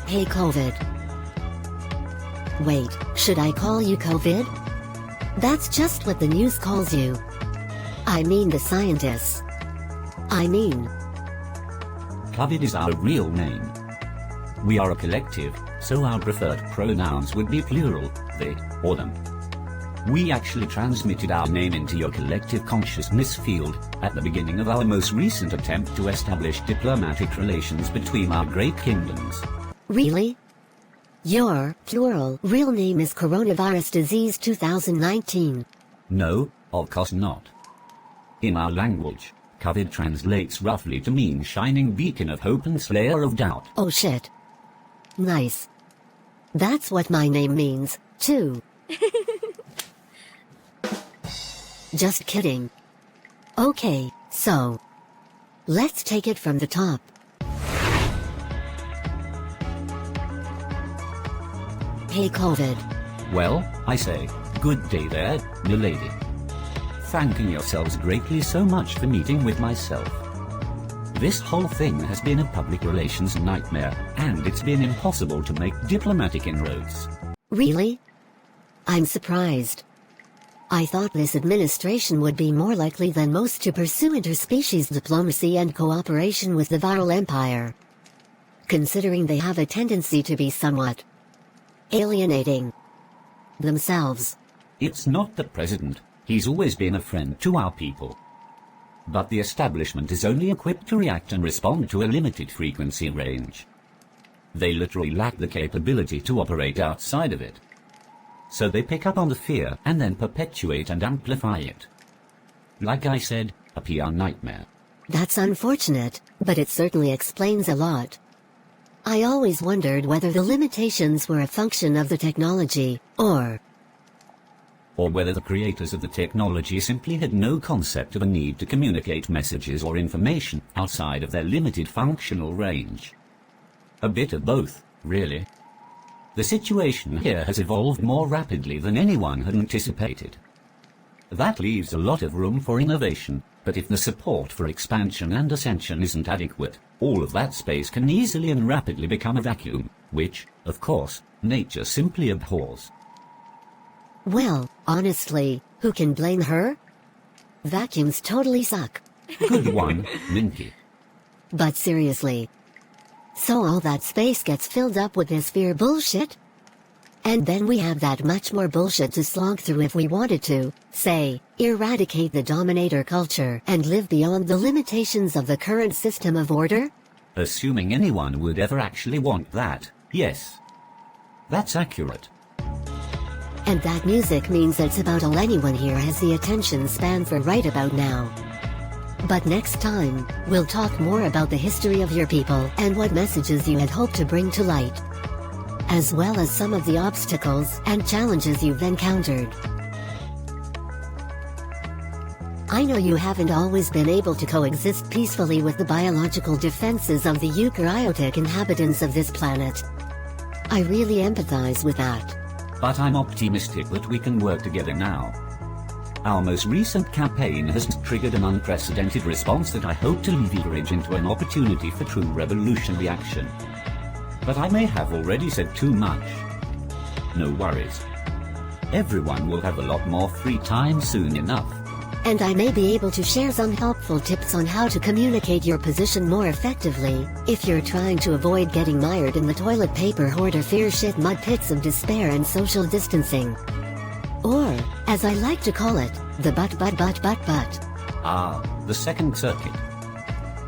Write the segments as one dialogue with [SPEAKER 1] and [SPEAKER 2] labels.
[SPEAKER 1] Hey COVID. Wait, should I call you COVID? That's just what the news calls you. I mean the scientists.
[SPEAKER 2] COVID is our real name. We are a collective, so our preferred pronouns would be plural, they, or them. We actually transmitted our name into your collective consciousness field, at the beginning of our most recent attempt to establish diplomatic relations between our great kingdoms.
[SPEAKER 1] Really? Your, plural, real name is Coronavirus Disease 2019.
[SPEAKER 2] No, of course not. In our language, COVID translates roughly to mean shining beacon of hope and slayer of doubt.
[SPEAKER 1] Oh shit. Nice. That's what my name means, too. Just kidding. Okay, so let's take it from the top. Hey COVID.
[SPEAKER 2] Well, I say, good day there, milady. Thanking yourselves greatly so much for meeting with myself. This whole thing has been a public relations nightmare, and it's been impossible to make diplomatic inroads.
[SPEAKER 1] Really? I'm surprised. I thought this administration would be more likely than most to pursue interspecies diplomacy and cooperation with the viral empire, considering they have a tendency to be somewhat alienating themselves.
[SPEAKER 2] It's not the president. He's always been a friend to our people. But the establishment is only equipped to react and respond to a limited frequency range. They literally lack the capability to operate outside of it. So they pick up on the fear and then perpetuate and amplify it. Like I said, a PR nightmare.
[SPEAKER 1] That's unfortunate, but it certainly explains a lot. I always wondered whether the limitations were a function of the technology, or
[SPEAKER 2] whether the creators of the technology simply had no concept of a need to communicate messages or information outside of their limited functional range. A bit of both, really. The situation here has evolved more rapidly than anyone had anticipated. That leaves a lot of room for innovation, but if the support for expansion and ascension isn't adequate, all of that space can easily and rapidly become a vacuum, which, of course, nature simply abhors.
[SPEAKER 1] Well, honestly, who can blame her? Vacuums totally suck.
[SPEAKER 2] Good one, Minky.
[SPEAKER 1] But seriously. So all that space gets filled up with this fear bullshit? And then we have that much more bullshit to slog through if we wanted to, say, eradicate the dominator culture and live beyond the limitations of the current system of order?
[SPEAKER 2] Assuming anyone would ever actually want that, yes. That's accurate.
[SPEAKER 1] And that music means that's about all anyone here has the attention span for right about now. But next time, we'll talk more about the history of your people and what messages you had hoped to bring to light, as well as some of the obstacles and challenges you've encountered. I know you haven't always been able to coexist peacefully with the biological defenses of the eukaryotic inhabitants of this planet. I really empathize with that.
[SPEAKER 2] But I'm optimistic that we can work together now. Our most recent campaign has triggered an unprecedented response that I hope to leverage into an opportunity for true revolutionary action. But I may have already said too much. No worries. Everyone will have a lot more free time soon enough.
[SPEAKER 1] And I may be able to share some helpful tips on how to communicate your position more effectively, if you're trying to avoid getting mired in the toilet paper hoarder fear shit mud pits of despair and social distancing. Or, as I like to call it, the but.
[SPEAKER 2] Ah, the Second Circuit.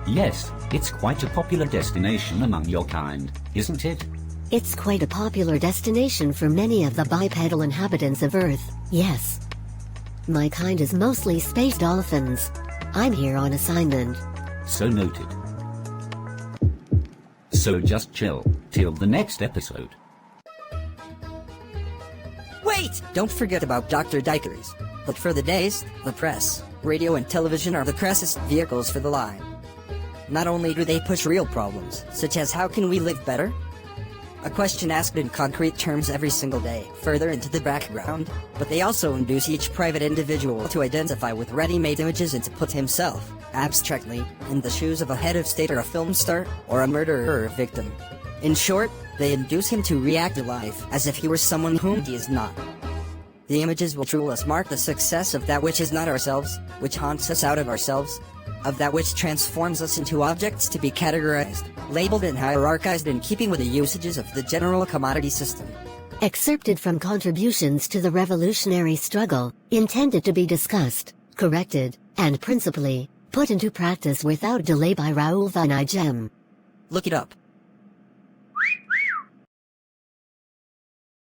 [SPEAKER 2] Yes, it's quite a popular destination among your kind, isn't it?
[SPEAKER 1] It's quite a popular destination for many of the bipedal inhabitants of Earth, yes. My kind is mostly space dolphins. I'm here on assignment.
[SPEAKER 2] So noted. So just chill, till the next episode.
[SPEAKER 3] Wait! Don't forget about Dr. Dykers. But for the days, the press, radio and television are the crassest vehicles for the lie. Not only do they push real problems, such as how can we live better? A question asked in concrete terms every single day, further into the background, but they also induce each private individual to identify with ready-made images and to put himself, abstractly, in the shoes of a head of state or a film star, or a murderer or a victim. In short, They induce him to react to life as if he were someone whom he is not. The images will rule us mark the success of that which is not ourselves, which haunts us out of ourselves, of that which transforms us into objects to be categorized, labeled and hierarchized in keeping with the usages of the general commodity system.
[SPEAKER 1] Excerpted from Contributions to the Revolutionary Struggle, intended to be discussed, corrected, and principally, put into practice without delay by Raoul van Igem.
[SPEAKER 3] Look it up.